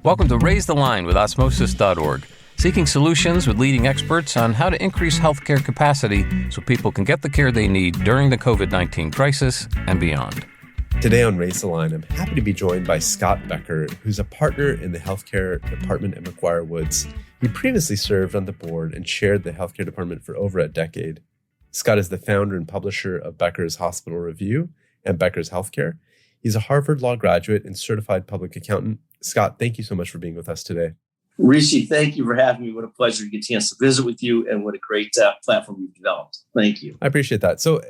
Welcome to Raise the Line with Osmosis.org, seeking solutions with leading experts on how to increase healthcare capacity so people can get the care they need during the COVID-19 crisis and beyond. Today on Raise the Line, I'm happy to be joined by Scott Becker, who's a partner in the healthcare department at McGuire Woods. He previously served on the board and chaired the healthcare department for over a decade. Scott is the founder and publisher of Becker's Hospital Review and Becker's Healthcare. He's a Harvard Law graduate and certified public accountant. Scott, thank you so much for being with us today. Rishi, thank you for having me. What a pleasure to get a chance to visit with you, and what a great platform you've developed. Thank you. I appreciate that. So,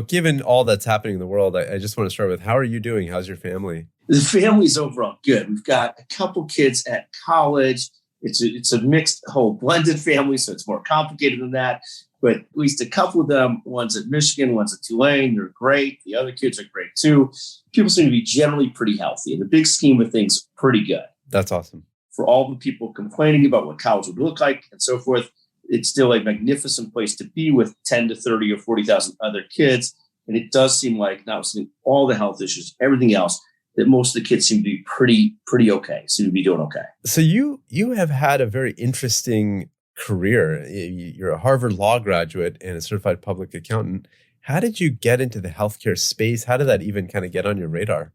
given all that's happening in the world, I just want to start with, how are you doing? How's your family? The family's overall good. We've got a couple kids at college. It's a mixed, whole blended family, so it's more complicated than that. But at least a couple of them, one's at Michigan, one's at Tulane, they're great. The other kids are great too. People seem to be generally pretty healthy. In the big scheme of things, pretty good. That's awesome. For all the people complaining about what college would look like and so forth, it's still a magnificent place to be with 10 to 30 or 40,000 other kids. And it does seem like, notwithstanding all the health issues, everything else, that most of the kids seem to be pretty okay, seem to be doing okay. So you have had a very interesting career. You're a Harvard Law graduate and a certified public accountant. How did you get into the healthcare space? How did that even kind of get on your radar?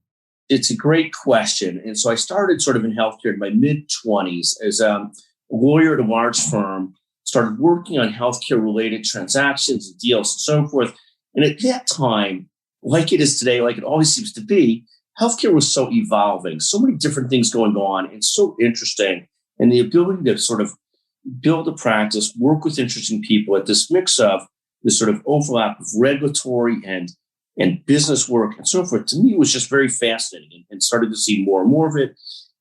It's a great question. And so I started sort of in healthcare in my mid-20s as a lawyer at a large firm, started working on healthcare-related transactions and deals and so forth. And at that time, like it is today, like it always seems to be, healthcare was so evolving, so many different things going on, and so interesting. And the ability to sort of build a practice, work with interesting people at this mix of this sort of overlap of regulatory and business work and so forth, to me was just very fascinating, and started to see more and more of it.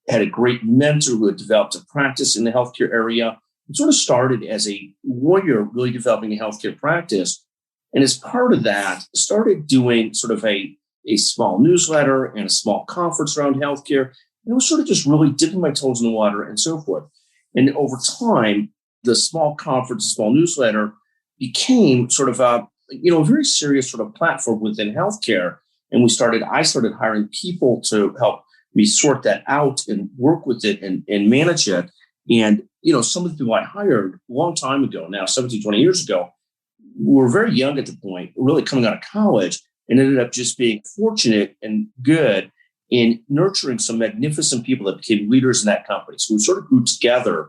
Had a great mentor who had developed a practice in the healthcare area. It sort of started as a lawyer really developing a healthcare practice. And as part of that, started doing sort of a small newsletter and a small conference around healthcare. And it was sort of just really dipping my toes in the water and so forth. And over time, the small conference, small newsletter became sort of a very serious sort of platform within healthcare. And I started hiring people to help me sort that out and work with it and manage it. And, some of the people I hired a long time ago, now 17, 20 years ago, were very young at the point, really coming out of college, and ended up just being fortunate and good in nurturing some magnificent people that became leaders in that company. So we sort of grew together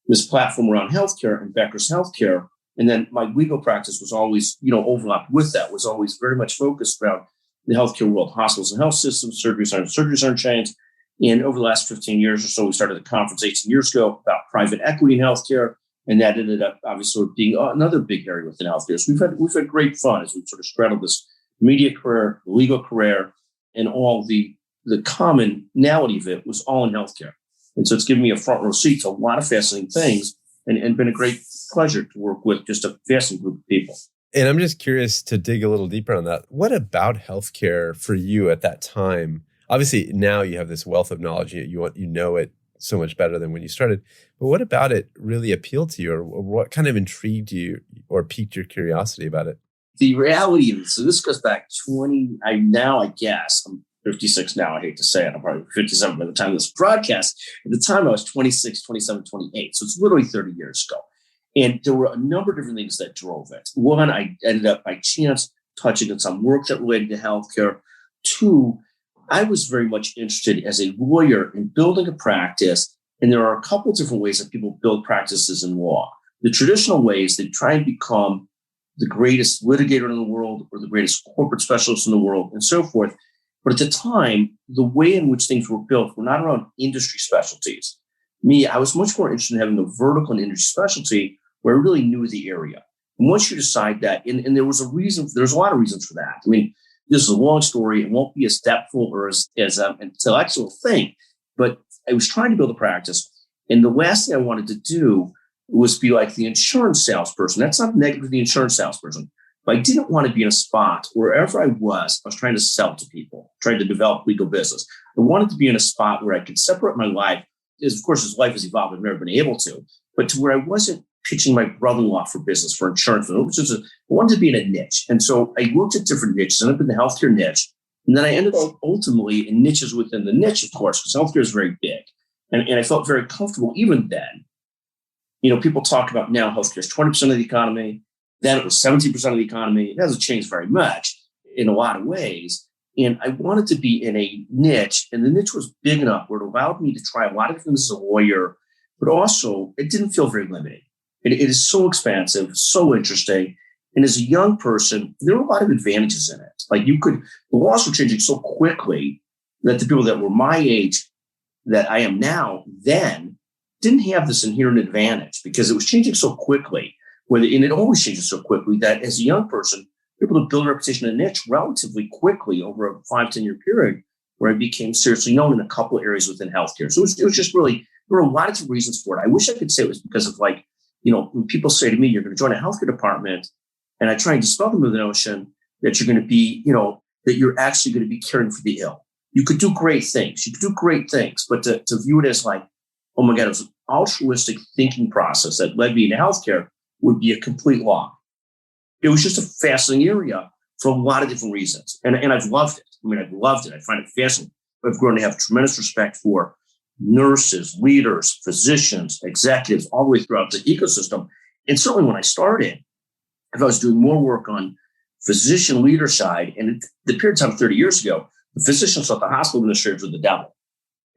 this platform around healthcare and Becker's Healthcare. And then my legal practice was always, overlapped with that, was always very much focused around the healthcare world, hospitals and health systems, surgeries aren't changed. And over the last 15 years or so, we started a conference 18 years ago about private equity in healthcare. And that ended up obviously being another big area within healthcare. So we've had great fun as we've sort of straddled this media career, legal career, and all the commonality of it was all in healthcare. And so it's given me a front row seat to a lot of fascinating things, and been a great pleasure to work with just a fascinating group of people. And I'm just curious to dig a little deeper on that. What about healthcare for you at that time? Obviously, now you have this wealth of knowledge. You know it so much better than when you started. But what about it really appealed to you, or what kind of intrigued you or piqued your curiosity about it? The reality of it, so this goes back I guess, I'm 56 now, I hate to say it, I'm probably 57 by the time of this broadcast. At the time, I was 26, 27, 28. So it's literally 30 years ago. And there were a number of different things that drove it. One, I ended up by chance touching on some work that related to healthcare. Two, I was very much interested as a lawyer in building a practice. And there are a couple of different ways that people build practices in law. The traditional ways, they try and become the greatest litigator in the world or the greatest corporate specialist in the world and so forth. But at the time, the way in which things were built were not around industry specialties. I was much more interested in having a vertical and industry specialty where I really knew the area. And once you decide that, and there was there's a lot of reasons for that. This is a long story. It won't be as depthful or as an intellectual thing, but I was trying to build a practice. And the last thing I wanted to do was be like the insurance salesperson. That's not negative to the insurance salesperson. But I didn't want to be in a spot wherever I was trying to sell to people, trying to develop legal business. I wanted to be in a spot where I could separate my life, of course, as life has evolved, I've never been able to, but to where I wasn't pitching my brother-in-law for business, for insurance. I wanted to be in a niche. And so I looked at different niches, ended up in the healthcare niche. And then I ended up ultimately in niches within the niche, of course, because healthcare is very big. And I felt very comfortable even then. People talk about now healthcare is 20% of the economy. Then it was 17% of the economy. It hasn't changed very much in a lot of ways. And I wanted to be in a niche, and the niche was big enough where it allowed me to try a lot of things as a lawyer, but also it didn't feel very limiting. It is so expansive, so interesting. And as a young person, there were a lot of advantages in it. Like the laws were changing so quickly that the people that were my age that I am now then didn't have this inherent advantage because it was changing so quickly. And it always changes so quickly that as a young person, you're able to build a reputation in a niche relatively quickly over a 5-10 year period where I became seriously known in a couple of areas within healthcare. So it was just really, there were a lot of different reasons for it. I wish I could say it was because of when people say to me, you're going to join a healthcare department, and I try and dispel them with the notion that you're going to be, that you're actually going to be caring for the ill. You could do great things. But to view it as like, oh my God, it was an altruistic thinking process that led me into healthcare would be a complete lie. It was just a fascinating area for a lot of different reasons. And I've loved it. I've loved it. I find it fascinating. I've grown to have tremendous respect for nurses, leaders, physicians, executives, all the way throughout the ecosystem. And certainly when I started, if I was doing more work on physician leader side, and the period of time 30 years ago, the physicians thought the hospital administrators were the devil.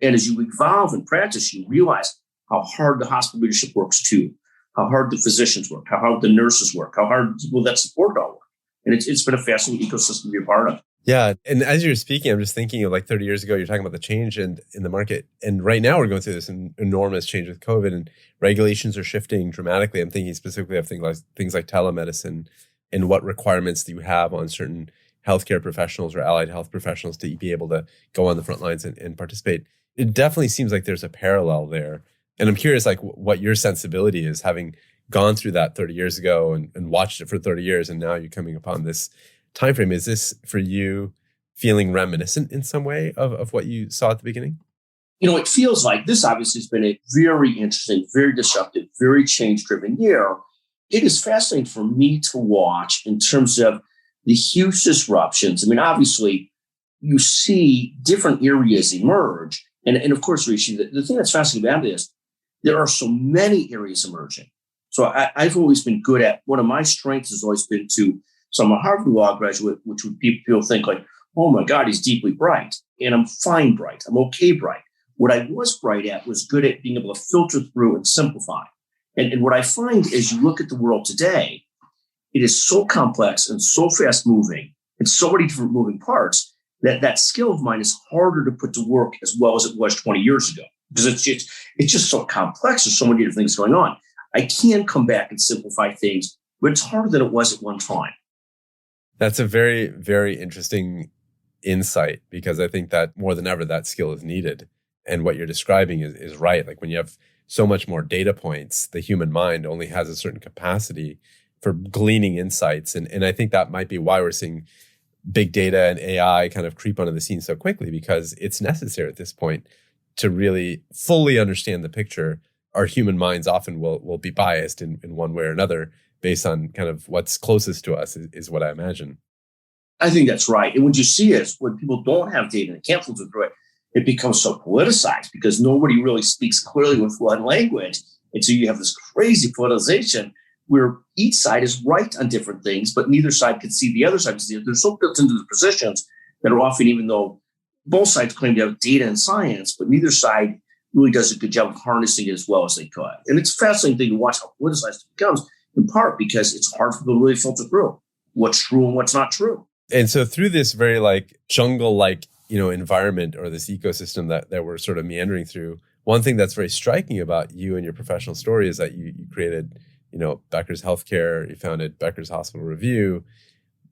And as you evolve in practice, you realize how hard the hospital leadership works too, how hard the physicians work, how hard the nurses work, how hard people that support it all work. And it's been a fascinating ecosystem to be a part of. Yeah. And as you're speaking, I'm just thinking of like 30 years ago, you're talking about the change in the market. And right now we're going through this enormous change with COVID, and regulations are shifting dramatically. I'm thinking specifically of things like telemedicine and what requirements do you have on certain healthcare professionals or allied health professionals to be able to go on the front lines and participate. It definitely seems like there's a parallel there. And I'm curious, like, what your sensibility is, having gone through that 30 years ago and watched it for 30 years, and now you're coming upon this time frame. Is this for you feeling reminiscent in some way of what you saw at the beginning? It feels like this obviously has been a very interesting, very disruptive, very change-driven year. It is fascinating for me to watch in terms of the huge disruptions. Obviously, you see different areas emerge. And of course, Rishi, the thing that's fascinating about it is there are so many areas emerging. So I've always been good at, one of my strengths has always been so I'm a Harvard Law graduate, which would people think like, oh my God, he's deeply bright. And I'm fine bright. I'm okay bright. What I was bright at was good at being able to filter through and simplify. And what I find as you look at the world today, it is so complex and so fast moving and so many different moving parts that skill of mine is harder to put to work as well as it was 20 years ago, because it's just so complex. There's so many different things going on. I can come back and simplify things, but it's harder than it was at one time. That's a very, very interesting insight, because I think that more than ever, that skill is needed. And what you're describing is right. Like when you have so much more data points, the human mind only has a certain capacity for gleaning insights. And I think that might be why we're seeing big data and AI kind of creep onto the scene so quickly, because it's necessary at this point to really fully understand the picture. Our human minds often will be biased in one way or another based on kind of what's closest to us is what I imagine. I think that's right. And what you see is when people don't have data and can't filter through it, it becomes so politicized because nobody really speaks clearly with one language. And so you have this crazy politicization where each side is right on different things, but neither side can see the other side. They're so built into the positions that are often, even though both sides claim to have data and science, but neither side really does a good job of harnessing it as well as they could. And it's a fascinating thing to watch how politicized it becomes, in part because it's hard for people to really filter through what's true and what's not true. And so through this very like jungle-like, environment or this ecosystem that we're sort of meandering through, one thing that's very striking about you and your professional story is that you created, Becker's Healthcare, you founded Becker's Hospital Review,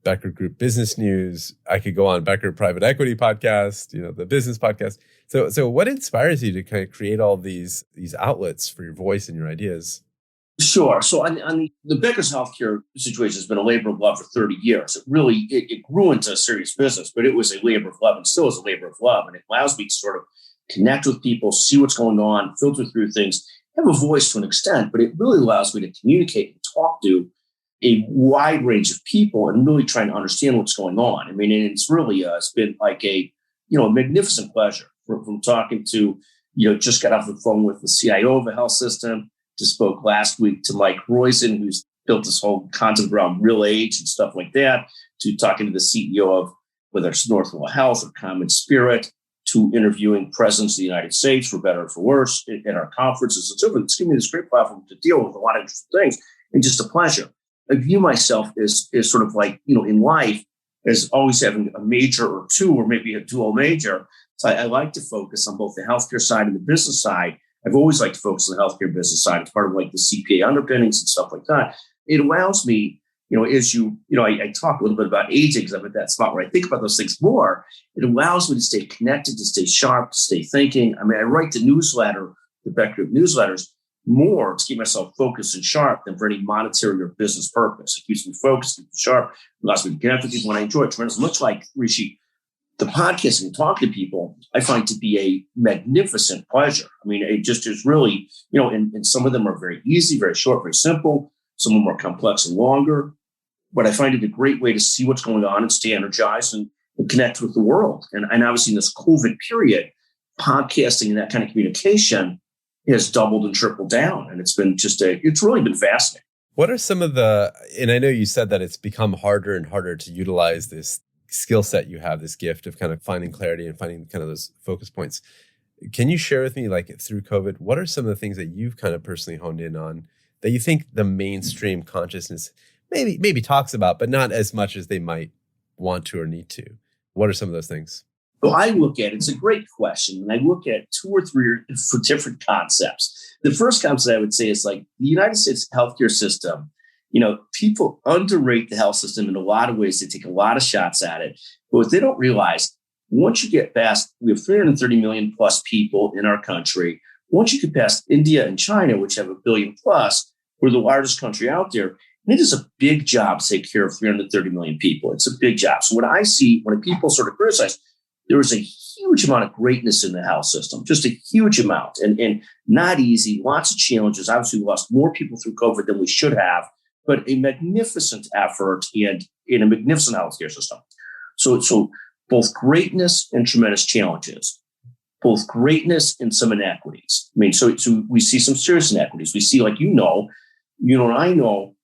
Becker Group Business News. I could go on Becker Private Equity Podcast, the business podcast. So what inspires you to kind of create all these outlets for your voice and your ideas? Sure. So on the Becker's healthcare situation has been a labor of love for 30 years. It really, it grew into a serious business, but it was a labor of love and still is a labor of love. And it allows me to sort of connect with people, see what's going on, filter through things, have a voice to an extent, but it really allows me to communicate and talk to a wide range of people and really trying to understand what's going on. And it's really, it's been like a magnificent pleasure from talking to Just got off the phone with the CIO of a health system. Just spoke last week to Mike Roizen, who's built this whole concept around real age and stuff like that, to talking to the CEO of whether it's Northwell Health or Common Spirit, to interviewing presidents of the United States, for better or for worse, in our conferences and so forth. It's given me this great platform to deal with a lot of interesting things, and just a pleasure. I view myself as sort of like, in life, as always having a major or two, or maybe a dual major. So I like to focus on both the healthcare side and the business side. I've always liked to focus on the healthcare business side. It's part of like the CPA underpinnings and stuff like that. It allows me, as I talk a little bit about aging because I'm at that spot where I think about those things more. It allows me to stay connected, to stay sharp, to stay thinking. I mean, I write the newsletter, the Becker newsletters, more to keep myself focused and sharp than for any monetary or business purpose. It keeps me focused, keeps me sharp, allows me to connect with people when I enjoy it tremendously. Much like Rishi, the podcasting and talking to people, I find to be a magnificent pleasure. I mean, it just is really, and some of them are very easy, very short, very simple. Some of them are complex and longer. But I find it a great way to see what's going on and stay energized and connect with the world. And obviously in this COVID period, podcasting and that kind of communication has doubled and tripled down. And it's been it's really been fascinating. What are some of and I know you said that it's become harder and harder to utilize this skill set you have, this gift of kind of finding clarity and finding kind of those focus points. Can you share with me, like through COVID, what are some of the things that you've kind of personally honed in on that you think the mainstream consciousness maybe talks about, but not as much as they might want to or need to? What are some of those things? Well, I look at it's a great question, and I look at two or three for different concepts. The first concept I would say is like the United States healthcare system. People underrate the health system in a lot of ways. They take a lot of shots at it, but what they don't realize, once you get past, we have 330 million plus people in our country. Once you get past India and China, which have 1 billion plus, we're the largest country out there. And it is a big job to take care of 330 million people. It's a big job. So what I see when people sort of criticize, there is a huge amount of greatness in the health system, just a huge amount, and not easy, lots of challenges. Obviously, we lost more people through COVID than we should have, but a magnificent effort and in a magnificent healthcare system. So both greatness and tremendous challenges, both greatness and some inequities. I mean, so we see some serious inequities. We see, like, and I know,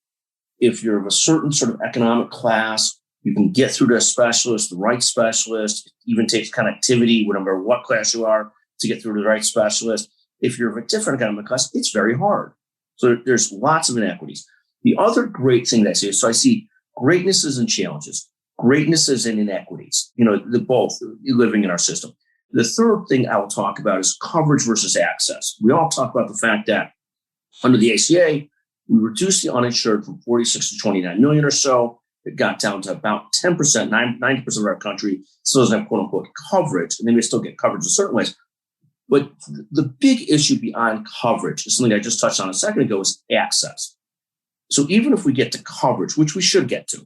if you're of a certain sort of economic class, you can get through to a specialist, the right specialist. It even takes connectivity, no matter what class you are, to get through to the right specialist. If you're of a different economic class, it's very hard. So there's lots of inequities. The other great thing that I see is, so I see greatnesses and challenges, greatnesses and inequities, the both living in our system. The third thing I will talk about is coverage versus access. We all talk about the fact that under the ACA, we reduced the uninsured from 46 to 29 million or so. It got down to about 10%, 90% of our country still doesn't have quote unquote coverage, and they may still get coverage in certain ways. But the big issue beyond coverage is something I just touched on a second ago, is access. So even if we get to coverage, which we should get to,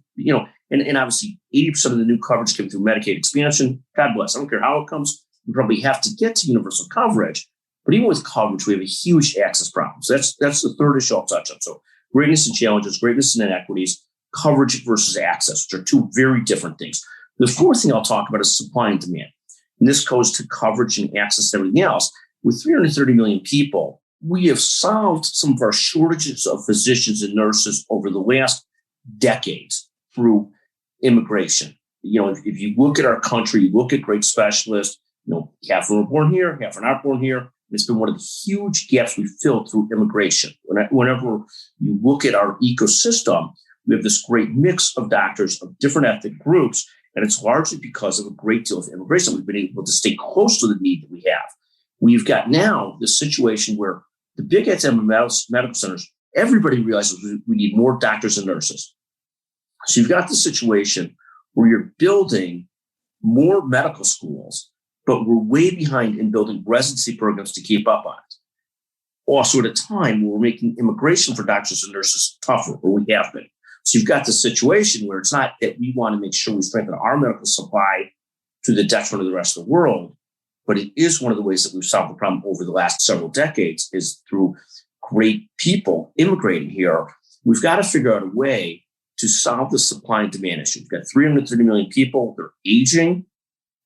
and obviously 80% of the new coverage came through Medicaid expansion. God bless. I don't care how it comes. We probably have to get to universal coverage. But even with coverage, we have a huge access problem. So that's the third issue I'll touch on. So greatness and challenges, greatness and inequities, coverage versus access, which are two very different things. The fourth thing I'll talk about is supply and demand. And this goes to coverage and access and everything else. With 330 million people, we have solved some of our shortages of physicians and nurses over the last decades through immigration. If you look at our country, you look at great specialists, half of them are born here, half are not born here. It's been one of the huge gaps we filled through immigration. Whenever you look at our ecosystem, we have this great mix of doctors of different ethnic groups, and it's largely because of a great deal of immigration. We've been able to stay close to the need that we have. We've got now this situation where the big medical centers, everybody realizes we need more doctors and nurses. So you've got the situation where you're building more medical schools, but we're way behind in building residency programs to keep up on it. Also at a time where we're making immigration for doctors and nurses tougher, or we have been. So you've got the situation where it's not that we want to make sure we strengthen our medical supply to the detriment of the rest of the world, but it is one of the ways that we've solved the problem over the last several decades is through great people immigrating here. We've got to figure out a way to solve the supply and demand issue. We've got 330 million people. They're aging.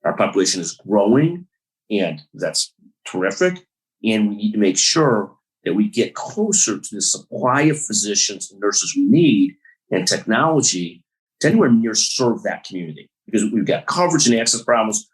Our population is growing, and that's terrific. And we need to make sure that we get closer to the supply of physicians and nurses we need and technology to anywhere near serve that community. Because we've got coverage and access problems.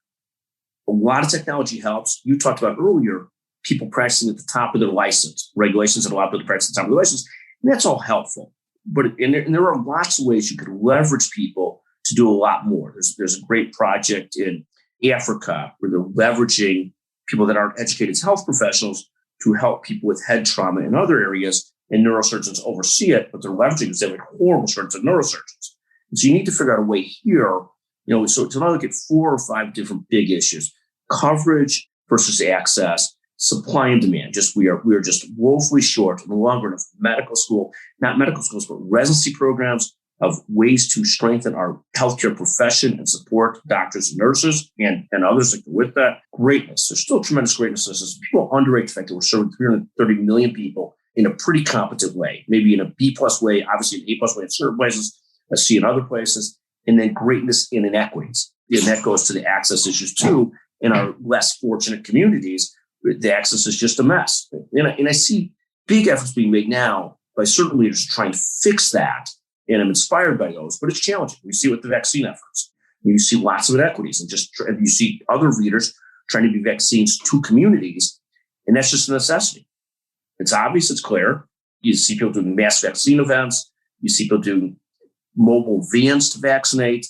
A lot of technology helps. You talked about earlier, people practicing at the top of their license, regulations that allow people to practice at the top of their license. And that's all helpful. But there are lots of ways you could leverage people to do a lot more. There's a great project in Africa where they're leveraging people that aren't educated as health professionals to help people with head trauma in other areas, and neurosurgeons oversee it, but they're leveraging because they have horrible shortage of neurosurgeons. And so you need to figure out a way here, so to look at 4 or 5 different big issues: coverage versus access, supply and demand. We are just woefully short in the long run of medical school, not medical schools, but residency programs, of ways to strengthen our healthcare profession and support doctors and nurses and others that go with that. Greatness. There's still tremendous greatness in this. People underrate the fact that we're serving 330 million people in a pretty competent way, maybe in a B+ way, obviously an A+ way in certain places, a C in other places, and then greatness in inequities. And that goes to the access issues too. In our less fortunate communities, the access is just a mess. And I see big efforts being made now by certain leaders to try and fix that. And I'm inspired by those, but it's challenging. We see it with the vaccine efforts. You see lots of inequities, and you see other leaders trying to be vaccines to communities, and that's just a necessity. It's obvious, it's clear. You see people doing mass vaccine events. You see people doing mobile vans to vaccinate.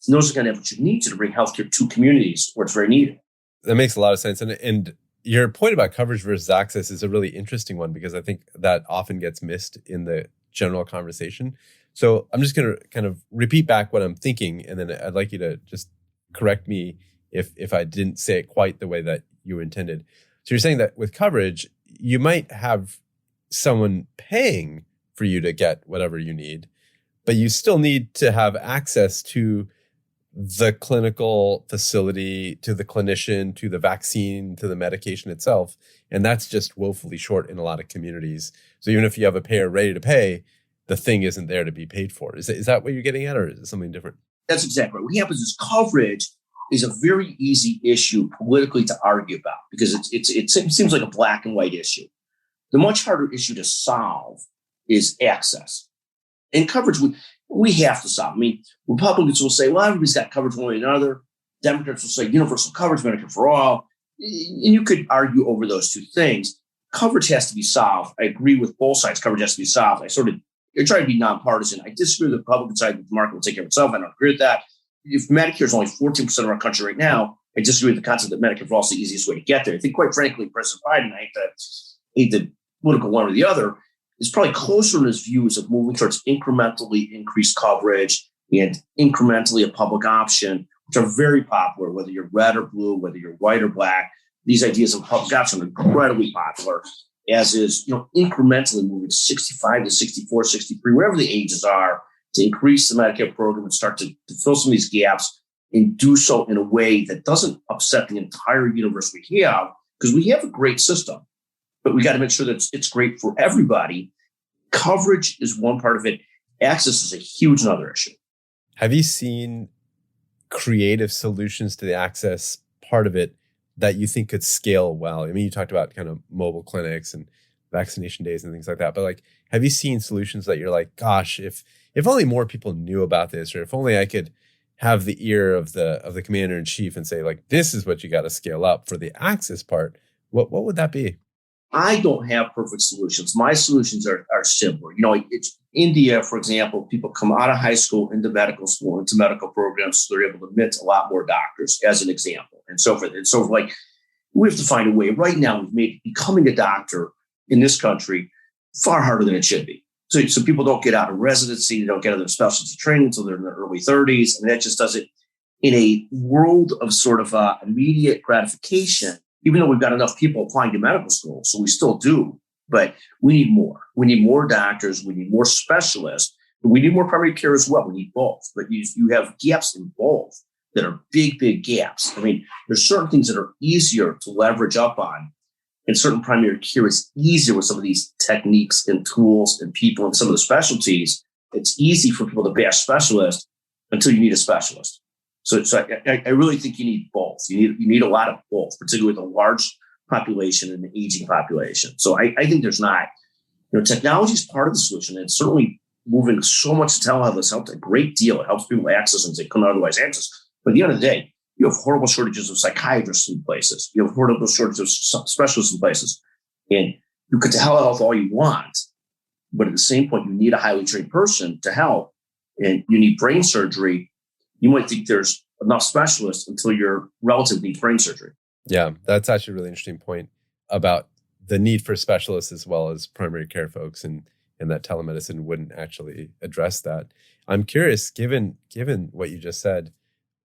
And those are going to have what you need to bring healthcare to communities where it's very needed. That makes a lot of sense. And your point about coverage versus access is a really interesting one, because I think that often gets missed in the general conversation. So I'm just going to kind of repeat back what I'm thinking, and then I'd like you to just correct me if I didn't say it quite the way that you intended. So you're saying that with coverage, you might have someone paying for you to get whatever you need, but you still need to have access to the clinical facility, to the clinician, to the vaccine, to the medication itself. And that's just woefully short in a lot of communities. So even if you have a payer ready to pay, the thing isn't there to be paid for. Is that what you're getting at, or is it something different? That's exactly right. What happens is coverage is a very easy issue politically to argue about, because it seems like a black and white issue. The much harder issue to solve is access. And coverage, we have to solve. I mean, Republicans will say, well, everybody's got coverage one way or another. Democrats will say universal coverage, Medicare for all. And you could argue over those two things. Coverage has to be solved. I agree with both sides. Coverage has to be solved. I try to be nonpartisan. I disagree with the Republican side that the market will take care of itself. I don't agree with that. If Medicare is only 14% of our country right now, I disagree with the concept that Medicare for all is the easiest way to get there. I think, quite frankly, President Biden, I hate the political one or the other, is probably closer in his views of moving towards incrementally increased coverage and incrementally a public option, which are very popular, whether you're red or blue, whether you're white or black. These ideas of public option are incredibly popular, as is, incrementally moving to 65 to 64, 63, wherever the ages are, to increase the Medicare program and start to fill some of these gaps, and do so in a way that doesn't upset the entire universe we have, because we have a great system, but we got to make sure that it's great for everybody. Coverage is one part of it. Access is a huge another issue. Have you seen creative solutions to the access part of it that you think could scale well? I mean, you talked about kind of mobile clinics and vaccination days and things like that, but have you seen solutions that you're like, gosh, if only more people knew about this, or if only I could have the ear of the commander in chief and say, this is what you got to scale up for the access part, what would that be? I don't have perfect solutions. My solutions are simpler. It's India, for example, people come out of high school into medical school, into medical programs, so they're able to admit a lot more doctors, as an example, and so forth. And so, we have to find a way. Right now, we've made becoming a doctor in this country far harder than it should be. So people don't get out of residency, they don't get out of their specialty training until they're in their early 30s, and that just does it in a world of sort of immediate gratification. Even though we've got enough people applying to medical school, so we still do, but we need more. We need more doctors. We need more specialists. But we need more primary care as well. We need both. But you have gaps in both that are big, big gaps. I mean, there's certain things that are easier to leverage up on, and certain primary care is easier with some of these techniques and tools and people and some of the specialties. It's easy for people to bash specialists until you need a specialist. So I really think you need both. You need a lot of both, particularly with a large population and an aging population. So I think there's not, technology is part of the solution. And it's certainly moving so much to telehealth has helped a great deal. It helps people access things they couldn't otherwise access. But at the end of the day, you have horrible shortages of psychiatrists in places. You have horrible shortages of specialists in places. And you could telehealth all you want, but at the same point, you need a highly trained person to help. And you need brain surgery. You might think there's enough specialists until your relative needs brain surgery. Yeah, that's actually a really interesting point about the need for specialists as well as primary care folks, and that telemedicine wouldn't actually address that. I'm curious, given what you just said,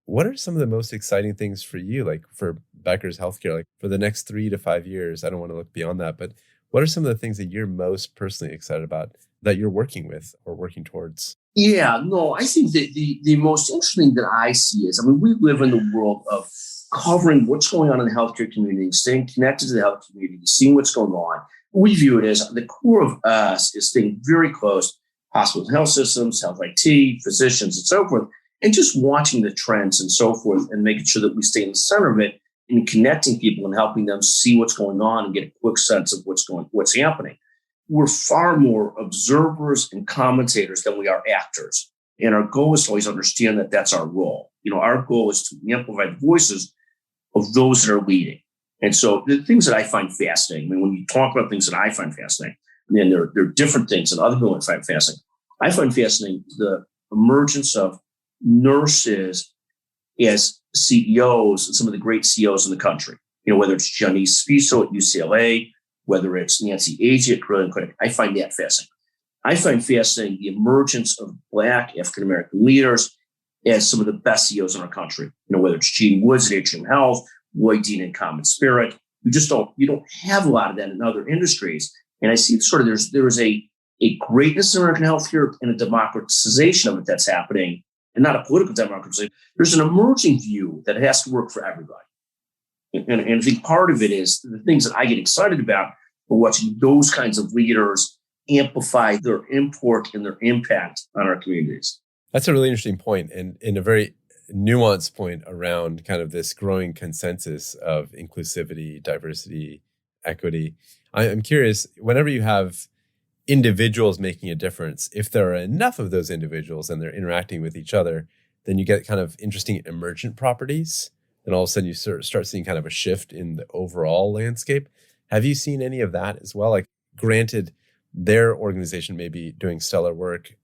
what are some of the most exciting things for you, like for Becker's Healthcare, like for the next 3 to 5 years? I don't want to look beyond that, but what are some of the things that you're most personally excited about that you're working with or working towards? Yeah, no, I think that the most interesting that I see is, we live in the world of covering what's going on in the healthcare community, staying connected to the health community, seeing what's going on. We view it as the core of us is staying very close to hospitals, health systems, health IT, physicians, and so forth, and just watching the trends and so forth and making sure that we stay in the center of it and connecting people and helping them see what's going on and get a quick sense of what's happening. We're far more observers and commentators than we are actors. And our goal is to always understand that that's our role. Our goal is to amplify the voices of those that are leading. And so the things that I find fascinating, when you talk about things that I find fascinating, and there are different things that other people find fascinating. I find fascinating the emergence of nurses as CEOs and some of the great CEOs in the country. Whether it's Janice Spiso at UCLA, whether it's Nancy Agee at Carilion Clinic, I find that fascinating. I find fascinating the emergence of Black African-American leaders as some of the best CEOs in our country. Whether it's Gene Woods at Atrium Health, Lloyd Dean in Common Spirit. You don't have a lot of that in other industries. And I see sort of there is a greatness in American healthcare and a democratization of it that's happening, and not a political democratization. There's an emerging view that it has to work for everybody. And I think part of it is the things that I get excited about are watching those kinds of leaders amplify their import and their impact on our communities. That's a really interesting point, and a very nuanced point around kind of this growing consensus of inclusivity, diversity, equity. I'm curious, whenever you have individuals making a difference, if there are enough of those individuals and they're interacting with each other, then you get kind of interesting emergent properties. And all of a sudden you start seeing kind of a shift in the overall landscape. Have you seen any of that as well? Like, granted, their organization may be doing stellar work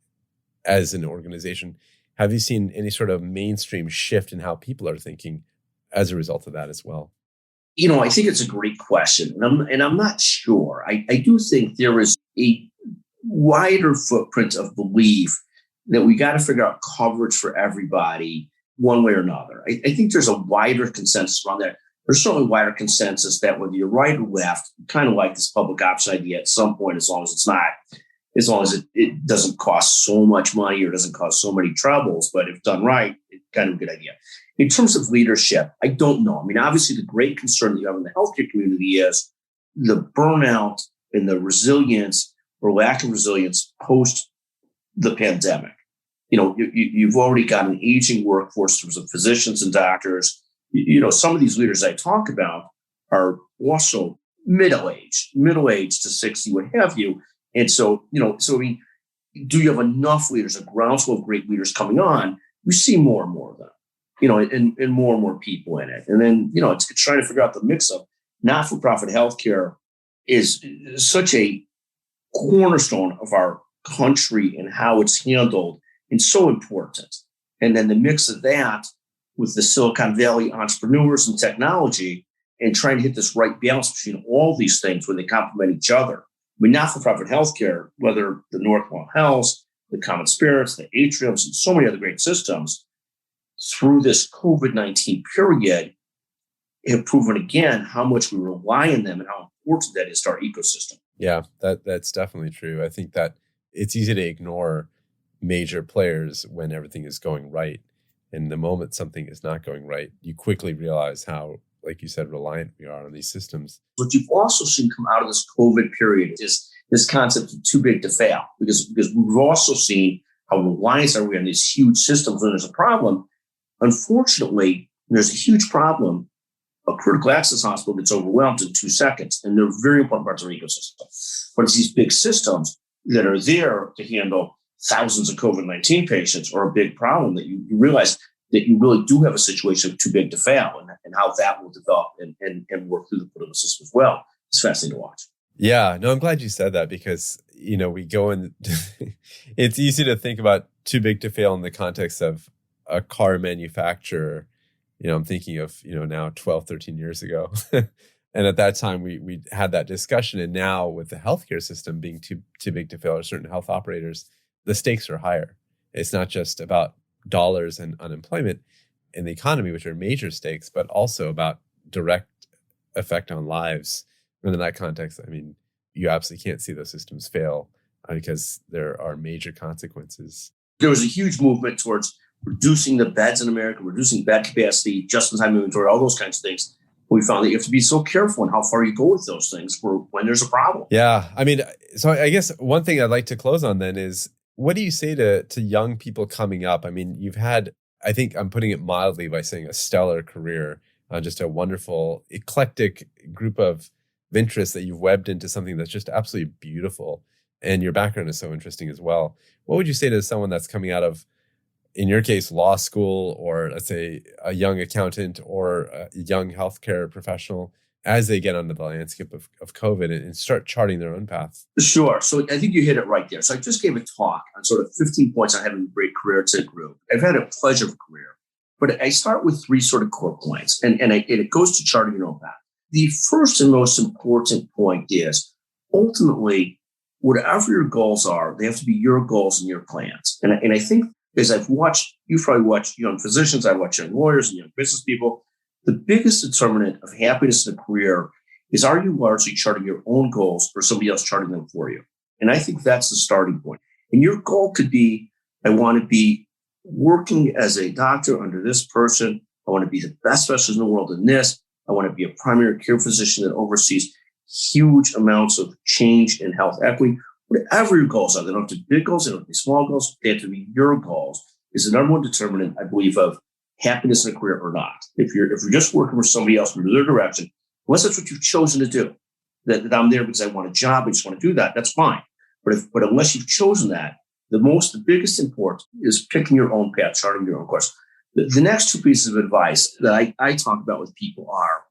as an organization. Have you seen any sort of mainstream shift in how people are thinking as a result of that as well? I think it's a great question. And I'm not sure. I do think there is a wider footprint of belief that we got to figure out coverage for everybody one way or another. I think there's a wider consensus around that. There's certainly wider consensus that whether you're right or left, kind of like this public option idea at some point, as long as it doesn't cost so much money or doesn't cause so many troubles, but if done right, it's kind of a good idea. In terms of leadership, I don't know. Obviously the great concern that you have in the healthcare community is the burnout and the resilience or lack of resilience post the pandemic. You've already got an aging workforce in terms of physicians and doctors. Some of these leaders I talk about are also middle-aged to 60, what have you. And so, do you have enough leaders, a groundswell of great leaders coming on? We see more and more of them, and more people in it. And then, it's trying to figure out the mix of not-for-profit healthcare is such a cornerstone of our country and how it's handled, and so important. And then the mix of that with the Silicon Valley entrepreneurs and technology, and trying to hit this right balance between all these things where they complement each other. Not-for-profit healthcare, whether the Northwell Health, the Common Spirits, the Atriums, and so many other great systems, through this COVID-19 period, have proven again how much we rely on them and how important that is to our ecosystem. Yeah, that's definitely true. I think that it's easy to ignore major players when everything is going right. And the moment something is not going right, you quickly realize how, like you said, reliant we are on these systems. What you've also seen come out of this COVID period is this concept of too big to fail, because we've also seen how reliant are we on these huge systems when there's a problem. Unfortunately, there's a huge problem A critical access hospital gets overwhelmed in 2 seconds, and they're very important parts of our ecosystem. But it's these big systems that are there to handle thousands of COVID-19 patients or a big problem that you realize that you really do have a situation too big to fail, and how that will develop and work through the political system as well. It's fascinating to watch. Yeah, no, I'm glad you said that because, we go in, it's easy to think about too big to fail in the context of a car manufacturer. I'm thinking of, now 12, 13 years ago. And at that time, we had that discussion. And now with the healthcare system being too big to fail, or certain health operators, the stakes are higher. It's not just about dollars and unemployment in the economy, which are major stakes, but also about direct effect on lives. And in that context, you absolutely can't see those systems fail because there are major consequences. There was a huge movement towards reducing the beds in America, reducing bed capacity, just-in-time inventory, all those kinds of things. We found that you have to be so careful in how far you go with those things for when there's a problem. Yeah. So I guess one thing I'd like to close on then is, what do you say to young people coming up? You've had, I think I'm putting it mildly by saying, a stellar career, just a wonderful, eclectic group of interests that you've webbed into something that's just absolutely beautiful. And your background is so interesting as well. What would you say to someone that's coming out of, in your case, law school, or let's say a young accountant or a young healthcare professional, as they get onto the landscape of COVID and start charting their own path? Sure. So I think you hit it right there. So I just gave a talk on sort of 15 points on having a great career to a group. I've had a pleasure of a career, but I start with 3 sort of core points, and it goes to charting your own path. The first and most important point is, ultimately, whatever your goals are, they have to be your goals and your plans. And I think, as you've probably watched young physicians, I watch young lawyers and young business people. The biggest determinant of happiness in a career is, are you largely charting your own goals or somebody else charting them for you? And I think that's the starting point. And your goal could be, I want to be working as a doctor under this person. I want to be the best specialist in the world in this. I want to be a primary care physician that oversees huge amounts of change in health equity. Whatever your goals are, they don't have to be big goals, they don't have to be small goals, they have to be your goals, is the number one determinant, I believe, of happiness in a career or not. If you're just working for somebody else in their direction, unless that's what you've chosen to do, that I'm there because I want a job, I just want to do that, that's fine. But unless you've chosen that, the biggest importance is picking your own path, charting your own course. The next 2 pieces of advice that I talk about with people are,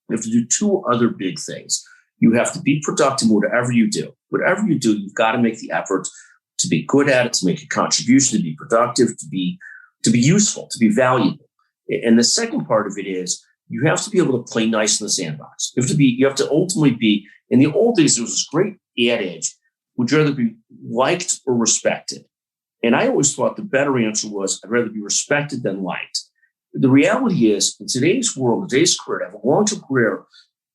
you have to do 2 other big things. You have to be productive in whatever you do. Whatever you do, you've got to make the effort to be good at it, to make a contribution, to be productive, to be useful, to be valuable. And the second part of it is, you have to be able to play nice in the sandbox. You have to ultimately be, in the old days, there was this great adage, would you rather be liked or respected? And I always thought the better answer was, I'd rather be respected than liked. The reality is, in today's world, today's career, to have a long-term career,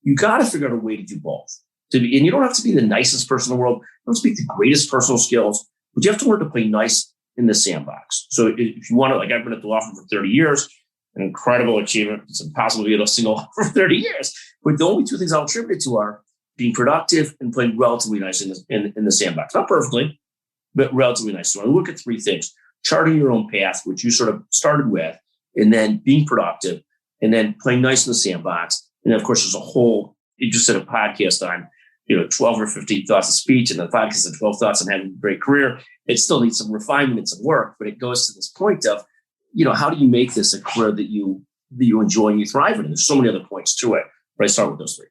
you got to figure out a way to do both. And you don't have to be the nicest person in the world. You don't speak the greatest personal skills, but you have to learn to play nice in the sandbox. So if you want to, I've been at the law firm for 30 years, an incredible achievement. It's impossible to be at a single law for 30 years. But the only 2 things I'll attribute it to are being productive and playing relatively nice in the sandbox. Not perfectly, but relatively nice. So I look at 3 things: charting your own path, which you sort of started with, and then being productive, and then playing nice in the sandbox. And then, of course, there's a whole, you just did a podcast on, 12 or 15 thoughts of speech, and the podcast on 12 thoughts on having a great career. It still needs some refinement and some work, but it goes to this point of, how do you make this a career that you enjoy and you thrive in? And there's so many other points to it, but I start with those 3.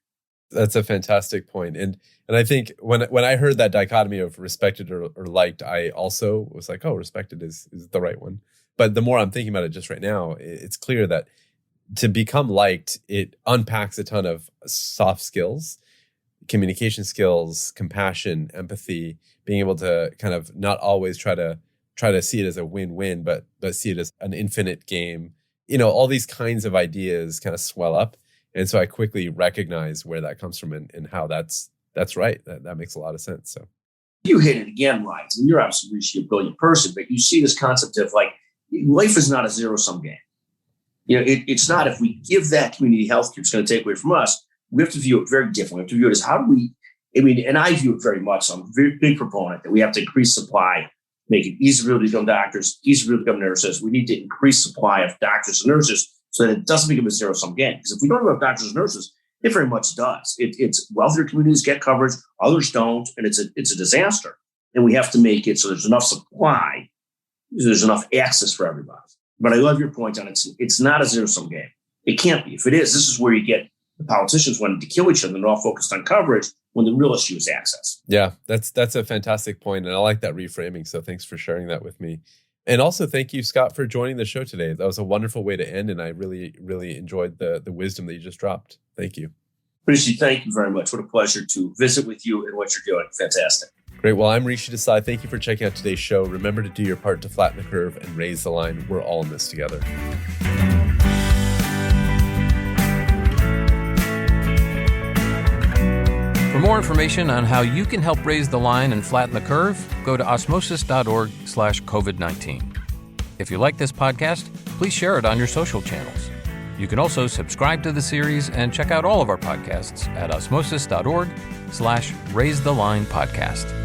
That's a fantastic point. And I think when I heard that dichotomy of respected or liked, I also was like, oh, respected is the right one. But the more I'm thinking about it just right now, it's clear that to become liked, it unpacks a ton of soft skills, communication skills, compassion, empathy, being able to kind of not always try to see it as a win-win, but see it as an infinite game. All these kinds of ideas kind of swell up. And so I quickly recognize where that comes from and how that's right. That makes a lot of sense. So you hit it again, right? I mean, you're obviously a brilliant person, but you see this concept of life is not a zero-sum game. It's not, if we give that community healthcare, it's going to take away from us. We have to view it very differently. We have to view it as how do we, and I view it very much. So I'm a very big proponent that we have to increase supply, make it easier to become doctors, easier to become nurses. We need to increase supply of doctors and nurses so that it doesn't become a zero-sum game. Because if we don't have doctors and nurses, it very much does. It's wealthier communities get coverage, others don't, and it's a disaster. And we have to make it so there's enough supply, so there's enough access for everybody. But I love your point on it's not a zero-sum game. It can't be. If it is, this is where you get the politicians wanting to kill each other and they're all focused on coverage when the real issue is access. Yeah, that's a fantastic point, and I like that reframing. So thanks for sharing that with me. And also thank you, Scott, for joining the show today. That was a wonderful way to end, and I really, really enjoyed the wisdom that you just dropped. Thank you. Rishi, thank you very much. What a pleasure to visit with you and what you're doing. Fantastic. Great. Well, I'm Rishi Desai. Thank you for checking out today's show. Remember to do your part to flatten the curve and raise the line. We're all in this together. For more information on how you can help raise the line and flatten the curve, go to osmosis.org/COVID-19. If you like this podcast, please share it on your social channels. You can also subscribe to the series and check out all of our podcasts at osmosis.org/raisethelines podcast.